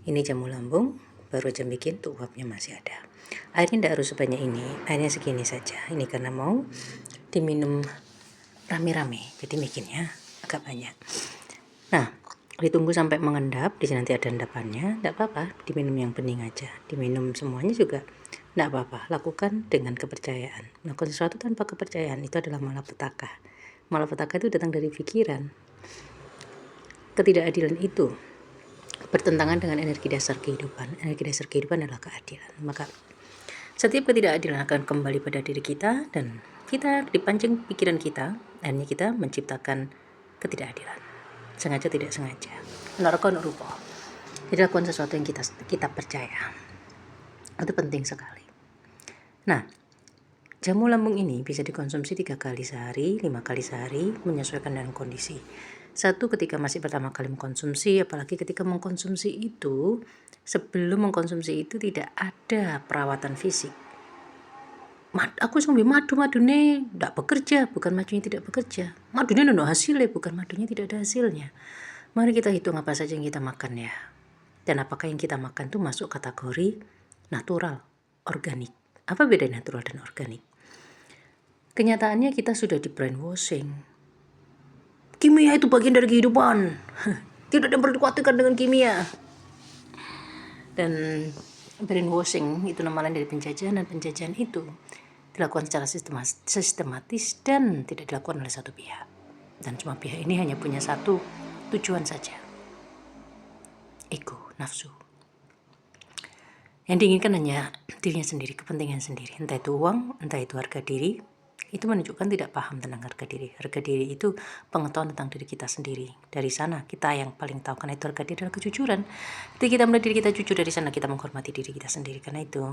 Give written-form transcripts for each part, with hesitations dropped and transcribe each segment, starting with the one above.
Ini jamu lambung, baru aja bikin tuh uapnya masih ada. Airnya tidak harus sebanyak ini, airnya segini saja. Ini karena mau diminum rame-rame, jadi bikinnya agak banyak. Nah, ditunggu sampai mengendap, di sini nanti ada endapannya, tidak apa-apa, diminum yang bening aja. Diminum semuanya juga tidak apa-apa, lakukan dengan kepercayaan. Melakukan sesuatu tanpa kepercayaan itu adalah malapetaka. Malapetaka itu datang dari pikiran. Ketidakadilan itu bertentangan dengan energi dasar kehidupan. Energi dasar kehidupan adalah keadilan. Maka setiap ketidakadilan akan kembali pada diri kita dan kita dipancing pikiran kita, akhirnya kita menciptakan ketidakadilan. Sengaja tidak sengaja. Narkon rupa. Jadi lakukan sesuatu yang kita percaya. Itu penting sekali. Nah, jamu lambung ini bisa dikonsumsi 3 kali sehari, 5 kali sehari, menyesuaikan dengan kondisi. Satu, ketika masih pertama kali mengkonsumsi, apalagi ketika mengkonsumsi itu, sebelum mengkonsumsi itu tidak ada perawatan fisik. Aku sambil madu-madune tidak bekerja, bukan madunya tidak bekerja. Madunya ada hasilnya, bukan madunya tidak ada hasilnya. Mari kita hitung apa saja yang kita makan ya. Dan apakah yang kita makan itu masuk kategori natural, organik. Apa beda natural dan organik? Kenyataannya kita sudah di brainwashing. Kimia itu bagian dari kehidupan. Tidak ada yang perlu dikhawatirkan dengan kimia. Dan brainwashing itu nama lain dari penjajahan, dan penjajahan itu dilakukan secara sistematis dan tidak dilakukan oleh satu pihak. Dan cuma pihak ini hanya punya satu tujuan saja. Ego, nafsu. Yang diinginkan hanya dirinya sendiri, kepentingan sendiri. Entah itu uang, entah itu harga diri. Itu menunjukkan tidak paham tentang harga diri. Harga diri itu pengetahuan tentang diri kita sendiri. Dari sana kita yang paling tahu, karena itu harga diri adalah kejujuran. Ketika kita melihat diri kita jujur, dari sana kita menghormati diri kita sendiri. Karena itu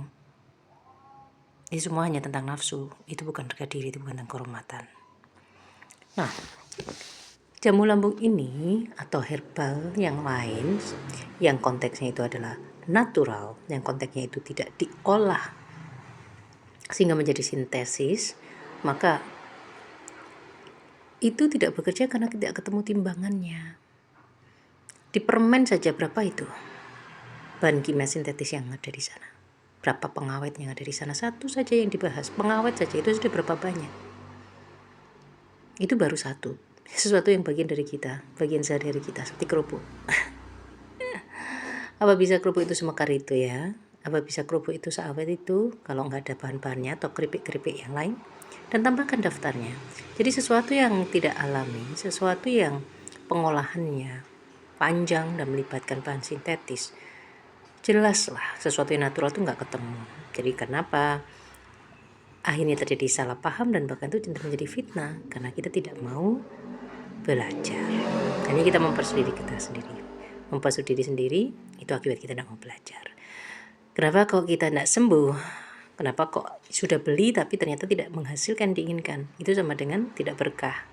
semua hanya tentang nafsu. Itu bukan harga diri, itu bukan tentang kehormatan. Nah, jamu lambung ini atau herbal yang lain yang konteksnya itu adalah natural, yang konteksnya itu tidak diolah sehingga menjadi sintesis, maka itu tidak bekerja karena tidak ketemu timbangannya. Di permen saja berapa itu bahan kimia sintetis yang ada di sana? Berapa pengawet yang ada di sana? Satu saja yang dibahas, pengawet saja itu sudah berapa banyak? Itu baru satu. Sesuatu yang bagian dari kita, bagian sehari-hari kita, seperti kerupuk. Apa bisa kerupuk itu semekar itu ya? Apa bisa kerupuk itu seawet itu kalau nggak ada bahan-bahannya atau keripik-keripik yang lain? Dan tambahkan daftarnya. Jadi sesuatu yang tidak alami, sesuatu yang pengolahannya panjang dan melibatkan bahan sintetis, jelaslah sesuatu yang natural itu nggak ketemu. Jadi kenapa akhirnya terjadi salah paham dan bahkan itu menjadi fitnah? Karena kita tidak mau belajar. Hanya kita mempersulit diri kita sendiri. Mempersulit diri sendiri itu akibat kita tidak mau belajar. Kenapa kok kita tidak sembuh? Kenapa kok sudah beli tapi ternyata tidak menghasilkan diinginkan? Itu sama dengan tidak berkah.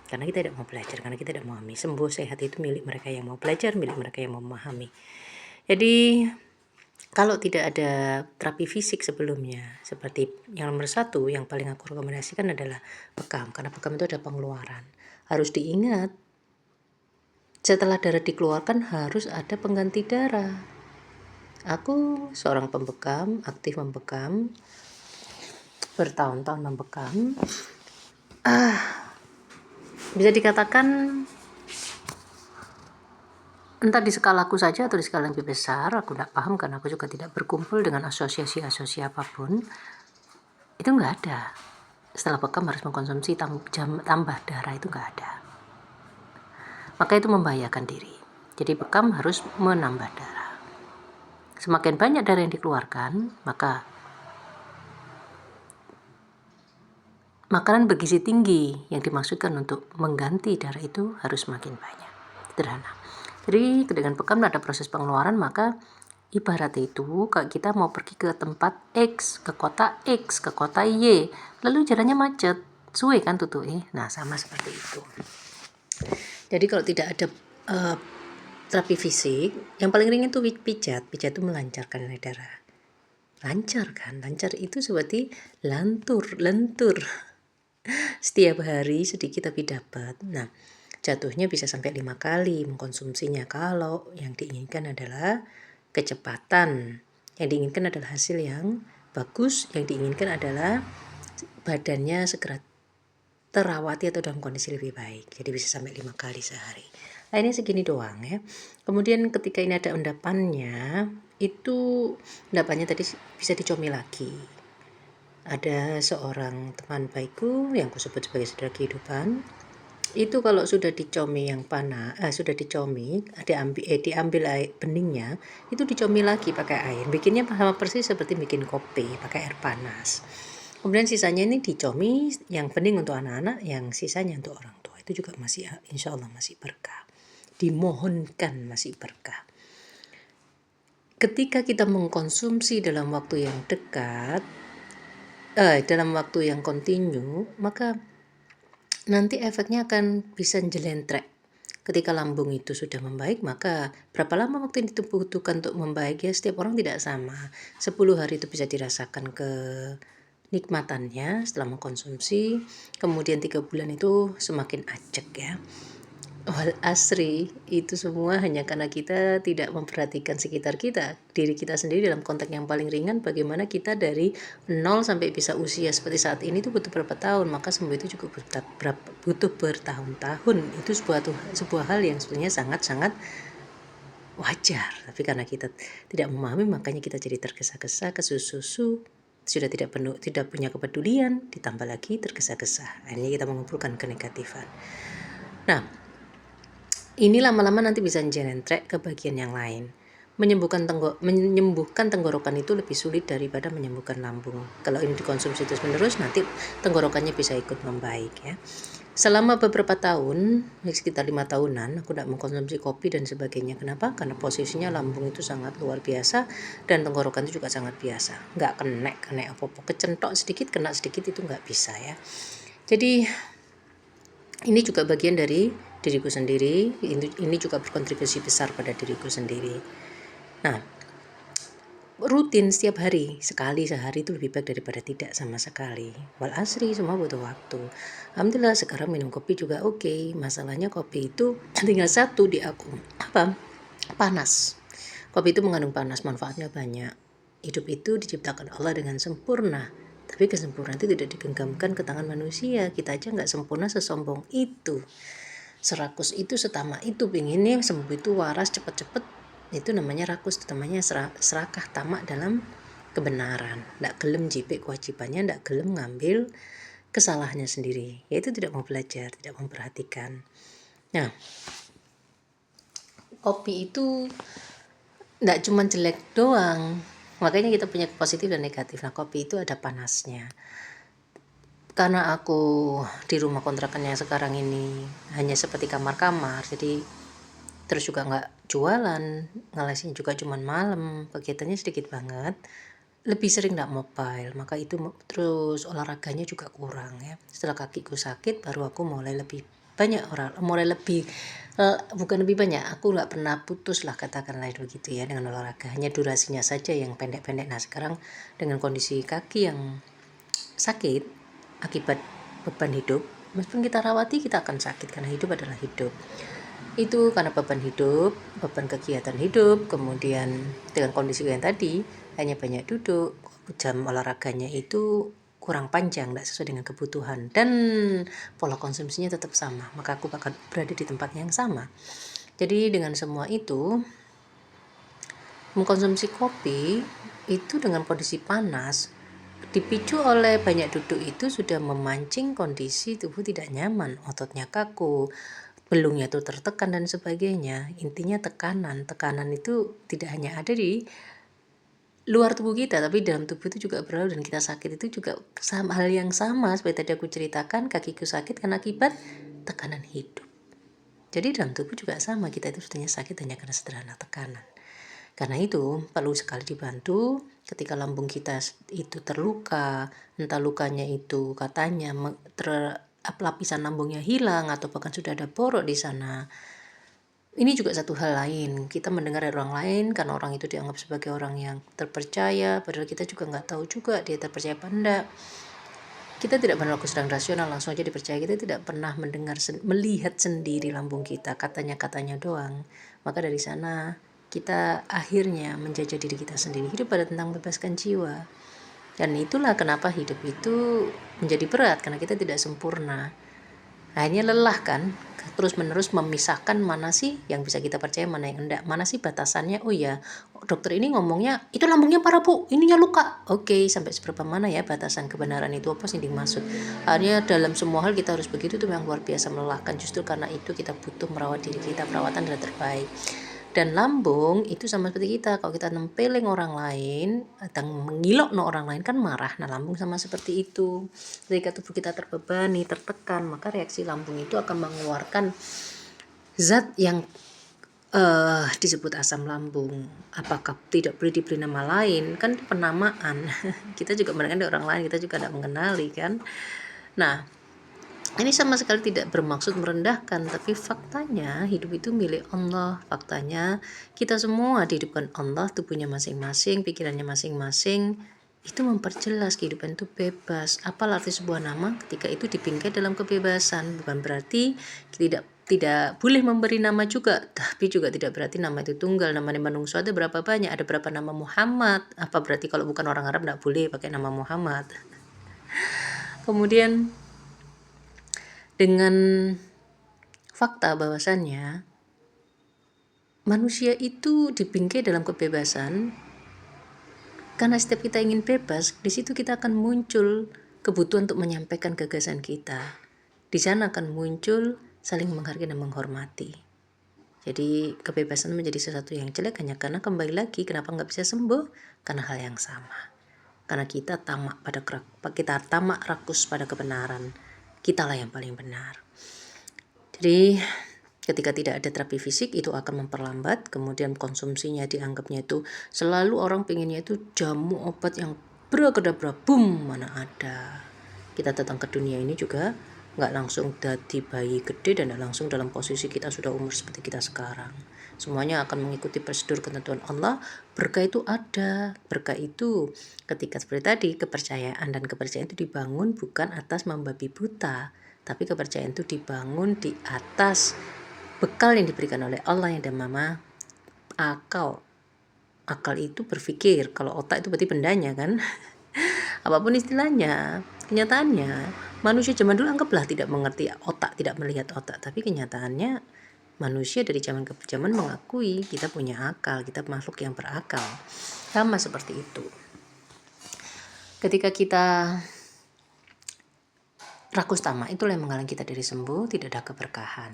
Karena kita tidak mau belajar, karena kita tidak memahami. Sembuh sehat itu milik mereka yang mau belajar, milik mereka yang mau memahami. Jadi kalau tidak ada terapi fisik sebelumnya, seperti yang nomor 1 yang paling aku rekomendasikan adalah bekam. Karena bekam itu ada pengeluaran. Harus diingat, setelah darah dikeluarkan harus ada pengganti darah. Aku seorang pembekam, aktif membekam, bertahun-tahun membekam. Bisa dikatakan entah di skalaku saja atau di skala yang lebih besar, aku tidak paham karena aku juga tidak berkumpul dengan asosiasi-asosiasi apapun. Itu nggak ada. Setelah bekam harus mengkonsumsi tambah darah, itu nggak ada. Maka itu membahayakan diri. Jadi bekam harus menambah darah. Semakin banyak darah yang dikeluarkan, maka makanan bergizi tinggi yang dimaksudkan untuk mengganti darah itu harus makin banyak. Sederhana. Jadi dengan bekam ada proses pengeluaran, maka ibarat itu kalau kita mau pergi ke tempat X, ke kota X, ke kota Y, lalu jalannya macet, suwe kan tutui. Nah, sama seperti itu. Jadi kalau tidak ada terapi fisik, yang paling ringan itu pijat itu melancarkan darah. Lancar kan? Lancar itu seperti lentur. Setiap hari sedikit tapi dapat. Nah, jatuhnya bisa sampai 5 kali mengkonsumsinya kalau yang diinginkan adalah kecepatan. Yang diinginkan adalah hasil yang bagus, yang diinginkan adalah badannya segera terawati atau dalam kondisi lebih baik. Jadi bisa sampai 5 kali sehari. Nah, ini segini doang ya. Kemudian ketika ini ada endapannya, itu endapannya tadi bisa dicomi lagi. Ada seorang teman baikku yang kusebut sebagai saudara kehidupan. Itu kalau sudah dicomi yang panas, sudah dicomi, diambil air beningnya, itu dicomi lagi pakai air. Bikinnya sama persis seperti bikin kopi pakai air panas. Kemudian sisanya ini dicomi, yang bening untuk anak-anak, yang sisanya untuk orang tua. Itu juga masih, insya Allah masih berkah. Dimohonkan masih berkah. Ketika kita mengkonsumsi dalam waktu yang dekat, dalam waktu yang kontinu, maka nanti efeknya akan bisa jelentrek. Ketika lambung itu sudah membaik, maka berapa lama waktu yang dibutuhkan untuk membaik ya setiap orang tidak sama. 10 hari itu bisa dirasakan kenikmatannya setelah mengkonsumsi, kemudian 3 bulan itu semakin ajek ya. Wal asri, itu semua hanya karena kita tidak memperhatikan sekitar kita, diri kita sendiri dalam konteks yang paling ringan. Bagaimana kita dari 0 sampai bisa usia seperti saat ini itu butuh berapa tahun, maka sembuh itu juga butuh bertahun-tahun. Itu sebuah hal yang sebenarnya sangat-sangat wajar, tapi karena kita tidak memahami, makanya kita jadi tergesa-gesa, kesusu-susu, sudah tidak punya kepedulian, ditambah lagi tergesa-gesa. Ini kita mengumpulkan kenegatifan. Nah, ini lama-lama nanti bisa jerentrek ke bagian yang lain. Menyembuhkan tenggorokan itu lebih sulit daripada menyembuhkan lambung. Kalau ini dikonsumsi terus-menerus, nanti tenggorokannya bisa ikut membaik ya. Selama beberapa tahun, sekitar 5 tahunan, aku tidak mengkonsumsi kopi dan sebagainya. Kenapa? Karena posisinya lambung itu sangat luar biasa dan tenggorokan itu juga sangat biasa. Nggak kena apa-apa, kecentok sedikit, kena sedikit itu nggak bisa ya. Jadi ini juga bagian dari diriku sendiri, ini juga berkontribusi besar pada diriku sendiri. Nah, rutin setiap hari, sekali sehari itu lebih baik daripada tidak sama sekali. Wal asri, semua butuh waktu. Alhamdulillah sekarang minum kopi juga oke. Masalahnya kopi itu tinggal satu di aku, panas. Kopi itu mengandung panas, manfaatnya banyak. Hidup itu diciptakan Allah dengan sempurna, tapi kesempurnaan itu tidak digenggamkan ke tangan manusia. Kita aja nggak sempurna sesombong itu, serakus itu, setama itu, pinginnya sembuh itu waras cepet-cepet. Itu namanya rakus, itu namanya serakah, tamak dalam kebenaran, nggak gelem jipik kewajibannya, nggak gelem ngambil kesalahannya sendiri, yaitu tidak mau belajar, tidak memperhatikan. Nah, kopi itu nggak cuma jelek doang, makanya kita punya positif dan negatif. Nah, kopi itu ada panasnya. Karena aku di rumah kontrakan yang sekarang ini hanya seperti kamar-kamar, jadi terus juga nggak jualan, ngelesnya juga cuman malam, kegiatannya sedikit banget, lebih sering nggak mobile, maka itu terus olahraganya juga kurang ya. Setelah kakiku sakit baru aku mulai lebih banyak bukan lebih banyak, aku nggak pernah putus lah katakanlah begitu ya dengan olahraga, hanya durasinya saja yang pendek-pendek. Nah sekarang dengan kondisi kaki yang sakit akibat beban hidup, meskipun kita rawati kita akan sakit karena hidup adalah hidup. Itu karena beban hidup, beban kegiatan hidup, kemudian dengan kondisi yang tadi hanya banyak duduk, jam olahraganya itu kurang panjang, tidak sesuai dengan kebutuhan, dan pola konsumsinya tetap sama, maka aku bakal berada di tempat yang sama. Jadi dengan semua itu, mengkonsumsi kopi itu dengan kondisi panas dipicu oleh banyak duduk itu sudah memancing kondisi tubuh tidak nyaman, ototnya kaku, belungnya tuh tertekan dan sebagainya. Intinya tekanan itu tidak hanya ada di luar tubuh kita, tapi dalam tubuh itu juga berlalu, dan kita sakit itu juga hal yang sama seperti tadi aku ceritakan, kakiku sakit karena akibat tekanan hidup. Jadi dalam tubuh juga sama, kita itu sebetulnya sakit hanya karena sederhana tekanan. Karena itu perlu sekali dibantu ketika lambung kita itu terluka, entah lukanya itu katanya lapisan lambungnya hilang atau bahkan sudah ada borok di sana. Ini juga satu hal lain, kita mendengar dari orang lain karena orang itu dianggap sebagai orang yang terpercaya, padahal kita juga nggak tahu juga dia terpercaya apa enggak. Kita tidak berlaku sedang rasional, langsung aja dipercaya. Kita tidak pernah melihat sendiri lambung kita, katanya doang. Maka dari sana kita akhirnya menjajah diri kita sendiri. Hidup pada tentang membebaskan jiwa. Dan itulah kenapa hidup itu menjadi berat, karena kita tidak sempurna. Akhirnya lelah kan, terus menerus memisahkan mana sih yang bisa kita percaya, mana yang enggak, mana sih batasannya. Oh ya, dokter ini ngomongnya itu lambungnya parah bu, ininya luka. Oke, sampai seberapa mana ya batasan kebenaran itu, apa sih yang dimaksud. Akhirnya dalam semua hal kita harus begitu, itu yang luar biasa melelahkan. Justru karena itu kita butuh merawat diri kita, perawatan adalah terbaik. Dan lambung itu sama seperti kita, kalau kita nempeleng orang lain atau mengilok no orang lain kan marah. Nah, lambung sama seperti itu. Ketika tubuh kita terbebani, tertekan, maka reaksi lambung itu akan mengeluarkan zat yang disebut asam lambung. Apakah tidak boleh diberi nama lain? Kan penamaan. Kita juga mengenali orang lain, kita juga tidak mengenali kan. Nah, ini sama sekali tidak bermaksud merendahkan, tapi faktanya hidup itu milik Allah. Faktanya kita semua dihidupkan Allah, tubuhnya masing-masing, pikirannya masing-masing. Itu memperjelas kehidupan itu bebas. Apa arti sebuah nama ketika itu dibingkai dalam kebebasan? Bukan berarti tidak boleh memberi nama juga, tapi juga tidak berarti nama itu tunggal. Nama manungso ada berapa banyak? Ada berapa nama Muhammad? Apa berarti kalau bukan orang Arab tidak boleh pakai nama Muhammad? Kemudian dengan fakta bahwasannya manusia itu dibingkai dalam kebebasan, karena setiap kita ingin bebas, di situ kita akan muncul kebutuhan untuk menyampaikan gagasan kita. Di sana akan muncul saling menghargai dan menghormati. Jadi kebebasan menjadi sesuatu yang jelek hanya karena kembali lagi kenapa nggak bisa sembuh? Karena hal yang sama. Karena kita tamak rakus pada kebenaran. Kitalah yang paling benar. Jadi ketika tidak ada terapi fisik itu akan memperlambat, kemudian konsumsinya dianggapnya itu selalu orang pengennya itu jamu obat yang berakadabra, boom, mana ada. Kita datang ke dunia ini juga nggak langsung jadi bayi gede dan nggak langsung dalam posisi kita sudah umur seperti kita sekarang. Semuanya akan mengikuti prosedur ketentuan Allah. Berkah itu ada. Berkah itu ketika seperti tadi, kepercayaan, dan kepercayaan itu dibangun bukan atas membabi buta, tapi kepercayaan itu dibangun di atas bekal yang diberikan oleh Allah yang nama akal. Akal itu berpikir, kalau otak itu berarti bendanya kan. Apapun istilahnya, kenyataannya manusia zaman dulu anggaplah tidak mengerti otak, tidak melihat otak, tapi kenyataannya manusia dari zaman ke zaman mengakui kita punya akal, kita makhluk yang berakal. Sama seperti itu. Ketika kita rakus tamak, itulah yang menghalangi kita dari sembuh, tidak ada keberkahan.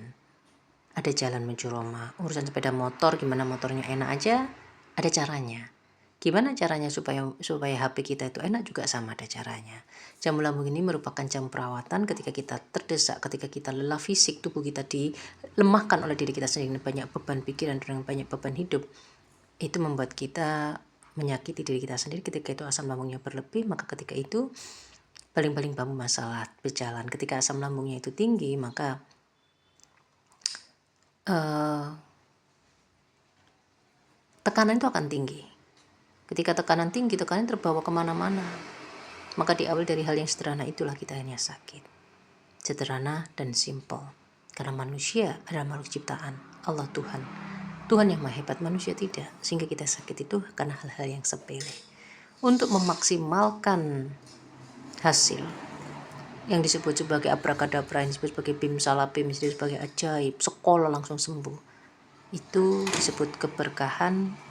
Ada jalan menuju Roma. Urusan sepeda motor, gimana motornya enak aja, ada caranya. Gimana caranya supaya HP kita itu enak juga sama ada caranya. Jam lambung ini merupakan jam perawatan ketika kita terdesak, ketika kita lelah fisik, tubuh kita dilemahkan oleh diri kita sendiri, banyak beban pikiran dan banyak beban hidup. Itu membuat kita menyakiti diri kita sendiri. Ketika itu asam lambungnya berlebih, maka ketika itu paling-paling bambu masalah berjalan. Ketika asam lambungnya itu tinggi, maka tekanan itu akan tinggi. Ketika tekanan tinggi, tekanan terbawa kemana-mana. Maka diawali dari hal yang sederhana itulah kita hanya sakit. Sederhana dan simpel. Karena manusia adalah makhluk ciptaan Allah Tuhan. Tuhan yang maha hebat, manusia tidak. Sehingga kita sakit itu karena hal-hal yang sepele. Untuk memaksimalkan hasil yang disebut sebagai abrakadabra, yang disebut sebagai bim salabim, yang disebut sebagai ajaib, sekolah langsung sembuh, itu disebut keberkahan.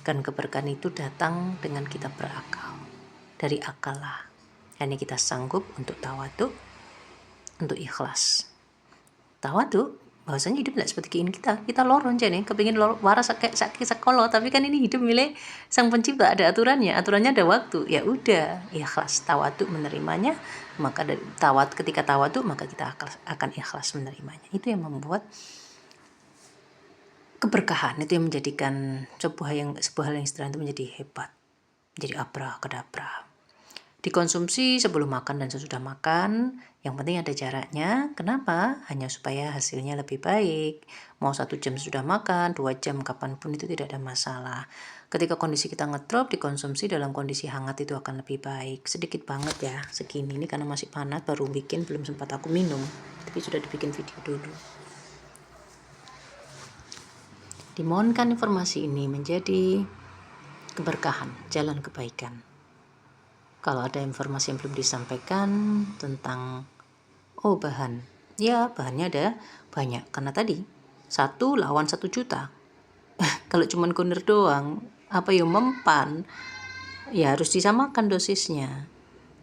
Dan keberkahan itu datang dengan kita berakal. Dari akal lah. Hanya kita sanggup untuk tawaduk, untuk ikhlas. Tawaduk, bahwasanya hidup tidak seperti keinginan kita. Kita loron aja nih, kepingin waras kayak sakit sekolah, tapi kan ini hidup milik Sang Pencipta, ada aturannya. Aturannya ada waktu. Ya udah, ikhlas, tawaduk menerimanya. Maka ketika tawaduk, maka kita akan ikhlas menerimanya. Itu yang membuat keberkahan, itu yang menjadikan sebuah hal yang sederhana itu menjadi hebat, jadi abrakadabra. Dikonsumsi sebelum makan dan sesudah makan, yang penting ada jaraknya. Kenapa? Hanya supaya hasilnya lebih baik. Mau 1 jam sudah makan, 2 jam, kapanpun itu tidak ada masalah. Ketika kondisi kita ngedrop, dikonsumsi dalam kondisi hangat itu akan lebih baik. Sedikit banget ya, segini ini karena masih panas, baru bikin, belum sempat aku minum, tapi sudah dibikin video dulu. Dimohonkan informasi ini menjadi keberkahan, jalan kebaikan. Kalau ada informasi yang belum disampaikan tentang bahan, ya bahannya ada banyak, karena tadi 1 lawan 1 juta. Kalau cuman kuner doang, apa yang mempan, ya harus disamakan dosisnya.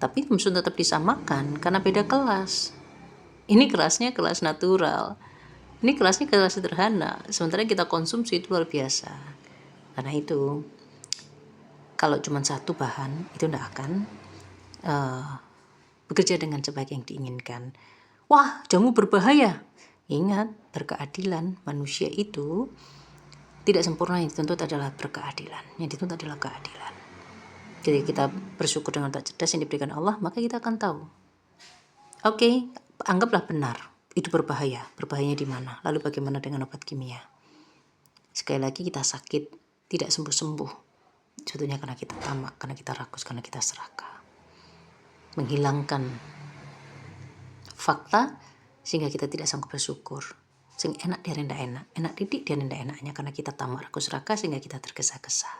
Tapi musuh tetap disamakan karena beda kelas. Ini kelasnya kelas natural, ini kelasnya kelas sederhana, sementara kita konsumsi itu luar biasa. Karena itu kalau cuma satu bahan itu tidak akan bekerja dengan sebaik yang diinginkan. Wah, jamu berbahaya. Ingat, berkeadilan. Manusia itu tidak sempurna, yang dituntut adalah berkeadilan. Yang dituntut adalah keadilan. Jadi kita bersyukur dengan otak cerdas yang diberikan Allah, maka kita akan tahu. Oke, anggaplah benar. Itu berbahaya. Berbahayanya di mana? Lalu bagaimana dengan obat kimia? Sekali lagi kita sakit, tidak sembuh-sembuh. Sebetulnya karena kita tamak, karena kita rakus, karena kita serakah. Menghilangkan fakta sehingga kita tidak sanggup bersyukur. Sehingga enak dia rendah enak, enak didik dia rendah enaknya, karena kita tamak, rakus, serakah, sehingga kita tergesa-gesa.